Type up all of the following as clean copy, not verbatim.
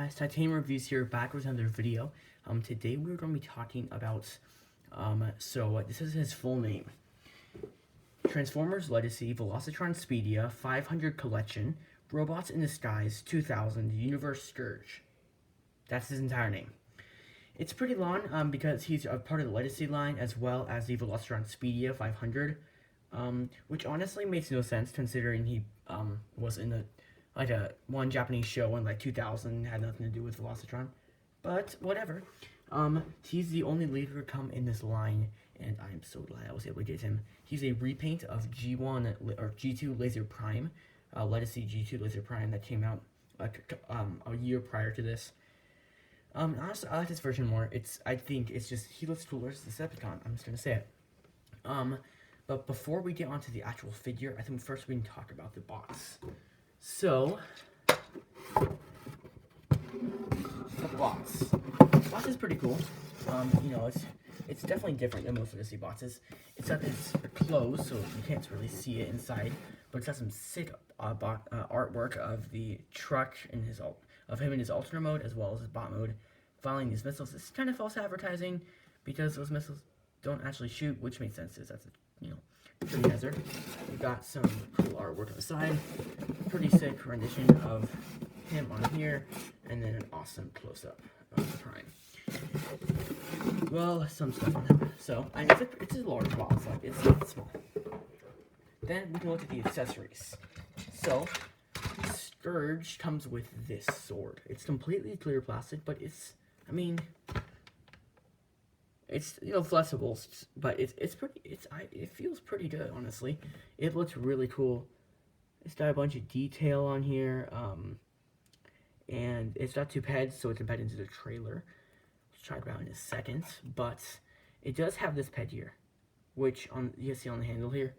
guys, Titanium Reviews here, back with another video. Today we're going to be talking about, this is his full name. Transformers Legacy, Velocitron Speedia, 500 Collection, Robots in Disguise, 2000, Universe Scourge. That's his entire name. It's pretty long, because he's a part of the Legacy line, as well as the Velocitron Speedia 500, which honestly makes no sense, considering he, was in one Japanese show in 2000, had nothing to do with Velocitron, but whatever. He's the only leader to come in this line, and I'm so glad I was able to get him. He's a repaint of G1 or G2 Laser Prime, Legacy G2 Laser Prime that came out a year prior to this. Honestly, I like this version more. I think it's just, he looks cooler as Decepticon. I'm just gonna say it. But before we get onto the actual figure, I think first we can talk about the box. So, the box. The box is pretty cool. You know, it's definitely different than most Legacy boxes. It's closed, so you can't really see it inside. But it's got some sick artwork of the truck and of him in his alternate mode, as well as his bot mode, firing these missiles. This is kind of false advertising because those missiles don't actually shoot, which makes sense. That's pretty hazard. We got some cool artwork on the side, pretty sick rendition of him on here, and then an awesome close-up of the Prime. Well, some stuff on him. So, it's a large box, it's not small. Then we can look at the accessories. So, Scourge comes with this sword. It's completely clear plastic, but it's flexible, but it feels pretty good, honestly. It looks really cool. It's got a bunch of detail on here, and it's got two pads, so it's embedded into the trailer. Let's talk about in a second, but it does have this pad here, which you can see on the handle here,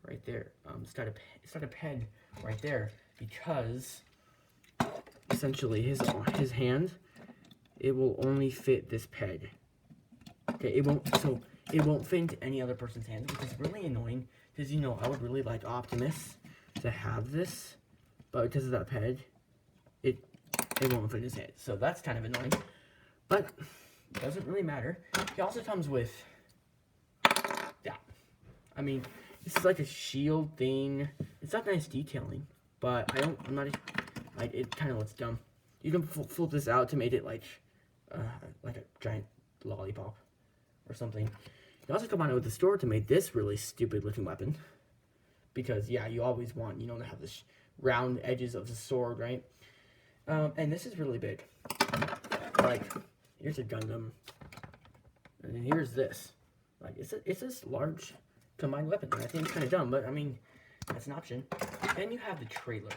right there. It's got a pad right there because essentially his hand, it will only fit this pad. Okay, it won't fit into any other person's hand, which is really annoying, because, I would really like Optimus to have this, but because of that pad, it won't fit in his hand, so that's kind of annoying, but it doesn't really matter. He also comes with that. This is like a shield thing. It's not nice detailing, but it kind of looks dumb. You can flip this out to make it like a giant lollipop or something. You also come on with the store to make this really stupid looking weapon, because yeah, you always want to have the round edges of the sword, right? And this is really big. Here's a Gundam, and then here's this. It's this large combined weapon. I think it's kind of dumb, but that's an option. Then you have the trailer,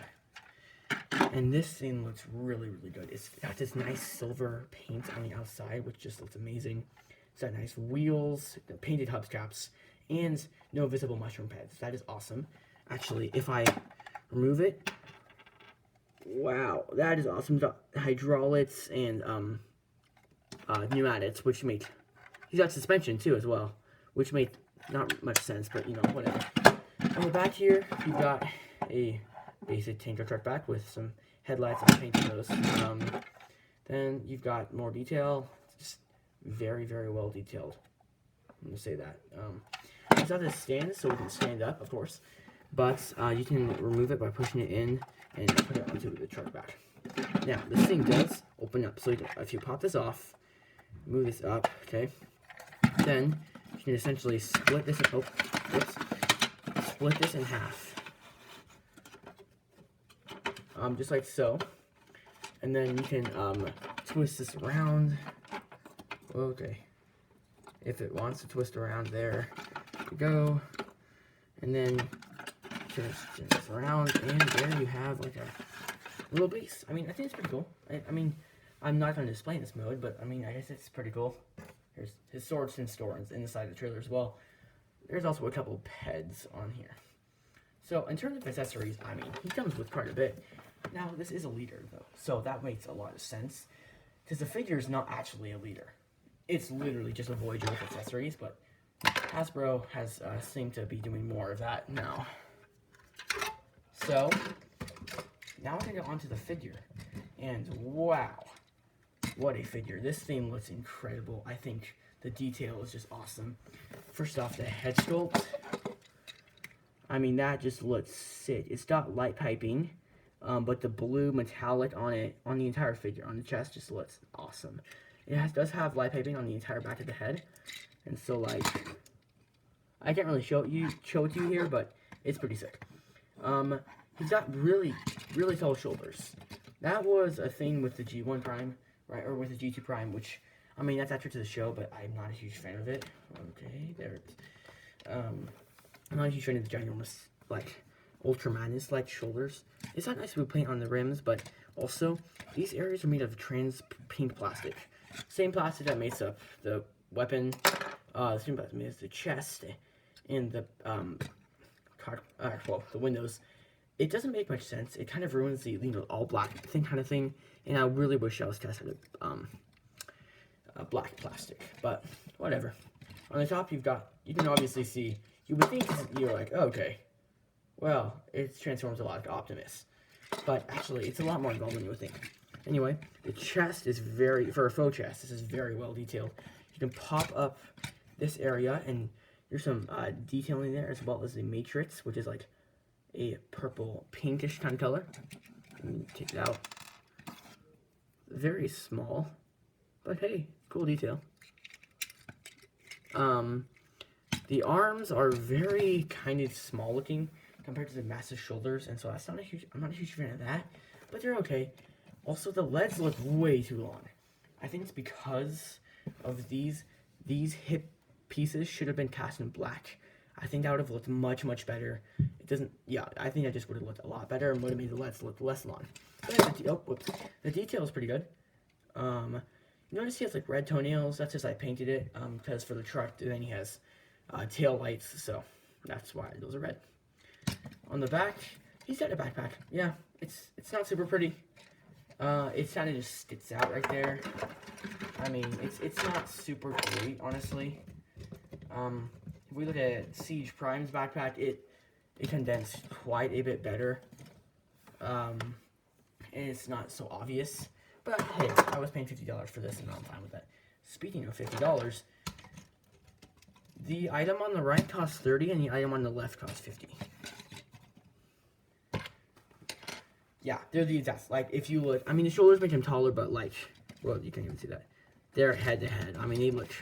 and this thing looks really, really good. It's got this nice silver paint on the outside, which just looks amazing. It's got nice wheels, the painted hubcaps, and no visible mushroom pads. That is awesome. Actually, if I remove it, wow, that is awesome. Hydraulics and pneumatics, which make, he's got suspension too as well, which make not much sense, but whatever. On the back here, you've got a basic tanker truck back with some headlights and painting those. Then you've got more detail, just very, very well detailed. I'm gonna say that. It's not this stand, so we can stand up, of course, but you can remove it by pushing it in and put it onto the truck back. Now, this thing does open up, so if you pop this off, move this up, okay, then you can essentially split this in half, just like so, and then you can twist this around. Okay, if it wants to twist around, there you go, and then turn this around, and there you have like a little base. I think it's pretty cool. I'm not going to display in this mode, but I guess it's pretty cool. Here's his swords and storms inside the trailer as well. There's also a couple pads on here. So in terms of accessories, he comes with quite a bit. Now, this is a leader, though, so that makes a lot of sense, because the figure is not actually a leader. It's literally just a Voyager with accessories, but Hasbro has seemed to be doing more of that now. So, now we're going to go on to the figure. And wow, what a figure. This thing looks incredible. I think the detail is just awesome. First off, the head sculpt. I mean, that just looks sick. It's got light piping, but the blue metallic on it, on the entire figure, on the chest, just looks awesome. It does have light piping on the entire back of the head, and so, like, I can't really show it to you here, but it's pretty sick. He's got really, really tall shoulders. That was a thing with the G1 Prime, right, or with the G2 Prime, which, I mean, that's accurate to the show, but I'm not a huge fan of it. Okay, there it is. I'm not a huge fan of the ginormous, like, Ultra Madness-like shoulders. It's not nice to paint on the rims, but also, these areas are made of trans pink plastic. Same plastic that makes up the weapon, the same plastic makes the chest, and the, the windows. It doesn't make much sense. It kind of ruins the, you know, all black thing kind of thing, and I really wish I was tested a black plastic, but whatever. On the top, you can obviously see, you would think you're like, oh, okay, well, it transforms a lot like Optimus, but actually, it's a lot more involved than you would think. Anyway, the chest is for a faux chest, this is very well detailed. You can pop up this area, and there's some detailing there, as well as the matrix, which is like a purple, pinkish kind of color. Take it out. Very small, but hey, cool detail. The arms are very kind of small looking compared to the massive shoulders, and so I'm not a huge fan of that, but they're okay. Also, the legs look way too long. I think it's because of these hip pieces should have been cast in black. I think that would have looked much, much better. It doesn't, yeah, I think that just would have looked a lot better and would have made the legs look less long. But the detail is pretty good. You notice he has like red toenails. That's just I painted it because for the truck, then he has tail lights, so that's why those are red. On the back, he's got a backpack. Yeah, it's not super pretty. It kind of just sticks out right there. I mean, it's not super great, honestly. If we look at Siege Prime's backpack, it condensed quite a bit better. And it's not so obvious. But hey, I was paying $50 for this, and I'm fine with that. Speaking of $50, the item on the right costs $30, and the item on the left costs $50. Yeah, they're the exact. Like, if you look, I mean, the shoulders make him taller, but like, well, you can't even see that. They're head to head. I mean, they look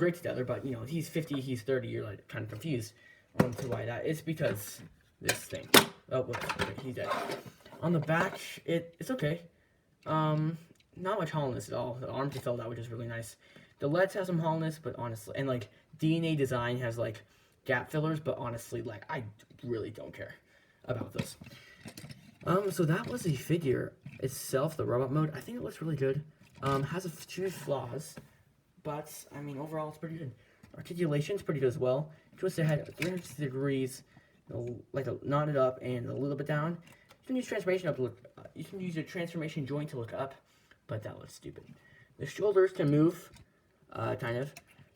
great together, but you know, he's 50, he's 30. You're like kind of confused on to why that. It's because this thing. Oh, whoops, okay, he's dead. On the back, it's okay. Not much hollowness at all. The arms are filled out, which is really nice. The legs have some hollowness, but honestly, and like DNA Design has like gap fillers, but honestly, like I really don't care about those. So that was the figure itself, the robot mode. I think it looks really good. Has a few flaws, but I mean overall it's pretty good. Articulation's pretty good as well. Twist the head 360 degrees, like knot it up and a little bit down. You can use transformation up to look. You can use a transformation joint to look up, but that looks stupid. The shoulders can move, kind of.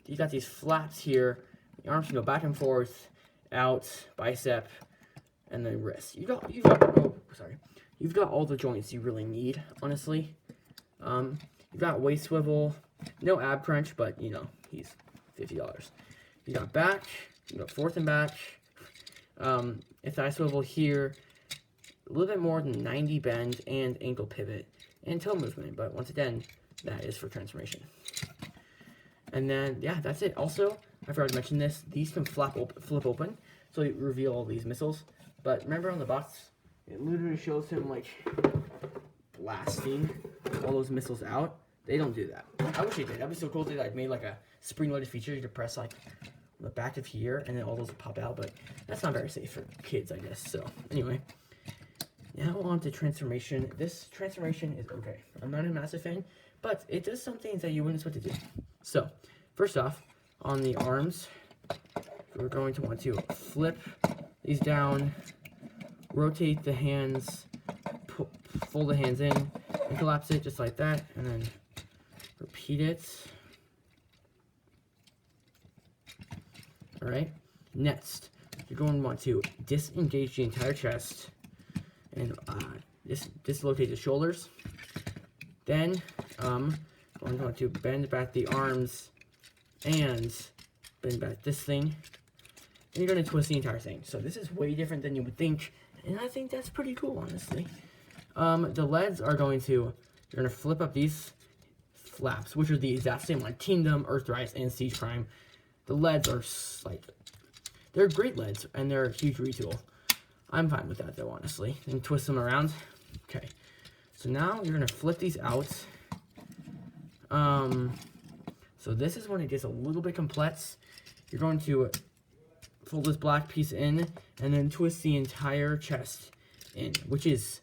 You got these flaps here. The arms can go back and forth, out, bicep, and then wrist. You've got all the joints you really need, honestly. You've got waist swivel, no ab crunch, but you know he's $50. You got back, you got forth and back. A thigh swivel here. A little bit more than 90 bend and ankle pivot and toe movement, but once again, that is for transformation. And then, yeah, that's it. Also, I forgot to mention this, these can flip open, so you reveal all these missiles. But remember on the box, it literally shows him, like, blasting all those missiles out. They don't do that. I wish they did. That'd be so cool if they, like, made, like, a spring-loaded feature. You could press, like, the back of here, and then all those would pop out, but that's not very safe for kids, I guess. So, anyway. Now on to transformation. This transformation is okay. I'm not a massive fan, but it does some things that you wouldn't expect to do. So, first off, on the arms, we're going to want to flip these down, rotate the hands, fold the hands in, and collapse it just like that, and then repeat it. Alright, next, you're going to want to disengage the entire chest, and dislocate the shoulders. Then I'm going to bend back the arms and bend back this thing. And you're going to twist the entire thing. So this is way different than you would think. And I think that's pretty cool, honestly. The leads are going to, you're going to flip up these flaps, which are the exact same one. Kingdom, Earthrise, and Siege Prime. The leads are like, they're great leads, and they're a huge retool. I'm fine with that, though, honestly. And twist them around. Okay. So now you're going to flip these out. So this is when it gets a little bit complex. You're going to fold this black piece in, and then twist the entire chest in, which is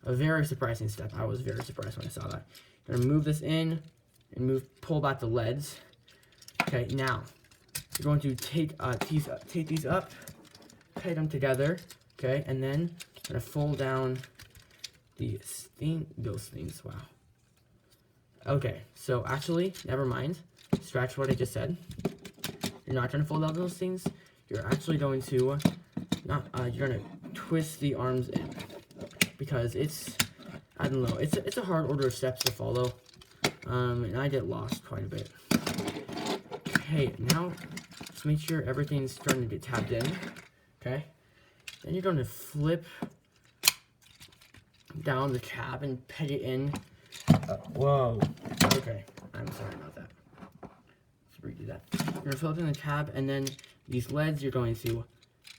a very surprising step. I was very surprised when I saw that. You're going to move this in, and pull back the leads. Okay, now, you're going to take these up, tight them together, okay, and then you're going to fold down those things, wow. Okay, so actually, never mind. Scratch what I just said. You're not going to fold out those things. You're actually going to, you're going to twist the arms in. Because it's, I don't know, it's a hard order of steps to follow. And I get lost quite a bit. Okay, now, just make sure everything's starting to get tapped in. Okay? Then you're going to flip down the tab and peg it in. Whoa. Okay, I'm sorry about that. Let's redo that. You're going to flip in the tab, and then these leads, you're going to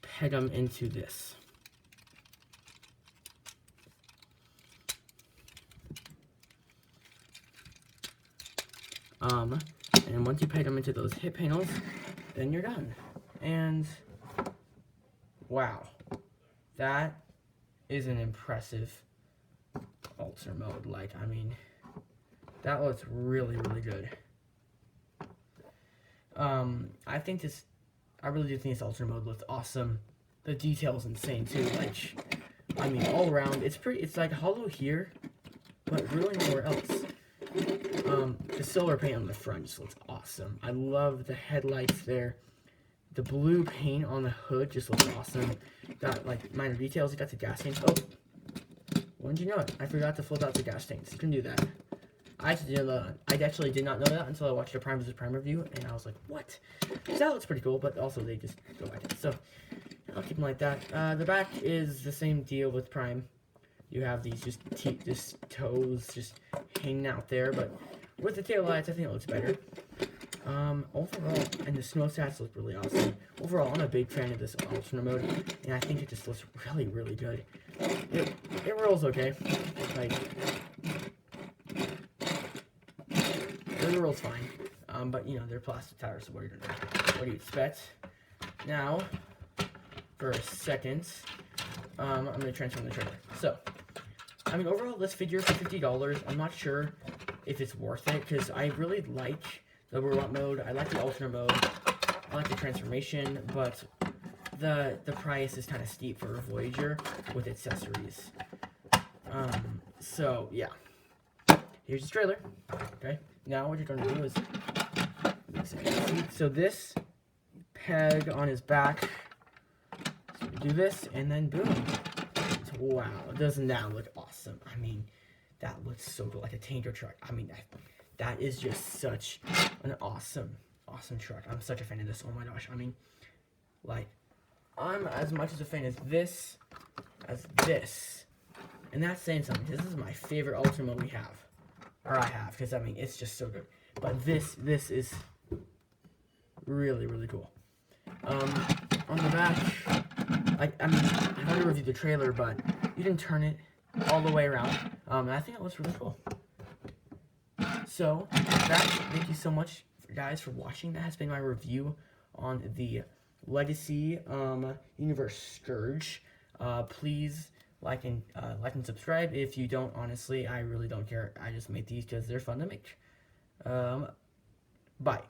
peg them into this. And once you peg them into those hip panels, then you're done. And, wow. That is an impressive ultra mode. Like, I mean, that looks really, really good. I really do think this ultra mode looks awesome. The detail's insane too. Like, I mean, all around, it's like hollow here, but really nowhere else. The silver paint on the front just looks awesome. I love the headlights there. The blue paint on the hood just looks awesome. Got like minor details. You got the gas tanks. Oh, when did you know it? I forgot to flip out the gas tanks. You can do that. I actually did not know that until I watched a Prime vs. Prime review, and I was like, what? So that looks pretty cool, but also they just go like that. So I'll keep them like that. The back is the same deal with Prime. You have these just toes just hanging out there, but with the tail lights, I think it looks better. Overall, and the snow stats look really awesome. Overall, I'm a big fan of this Ultra mode, and I think it just looks really, really good. It rolls okay. Like, it rolls fine. But, you know, they're plastic tires, so what do you expect? Now, for a second, I'm going to transform the trailer. So, I mean, overall, this figure for $50, I'm not sure if it's worth it, because I really like the robot mode. I like the alternate mode. I like the transformation, but the price is kind of steep for a Voyager with accessories. So, yeah. Here's the trailer. Okay. Now what you're going to do is, so this peg on his back, so you do this, and then boom. Wow, doesn't that look awesome? I mean, that looks so cool, like a tanker truck. I mean, that is just such an awesome truck. I'm such a fan of this. Oh my gosh, I mean, like, I'm as much as a fan as this, and that's saying something, because this is my favorite Ultima we have, or I have, because I mean, it's just so good. But this is really, really cool. On the back, I mean, I've already reviewed the trailer, but you can turn it all the way around, and I think it looks really cool. So, thank you so much, guys, for watching. That has been my review on the Legacy Universe Scourge. Please like and subscribe. If you don't, honestly, I really don't care. I just make these because they're fun to make. Bye.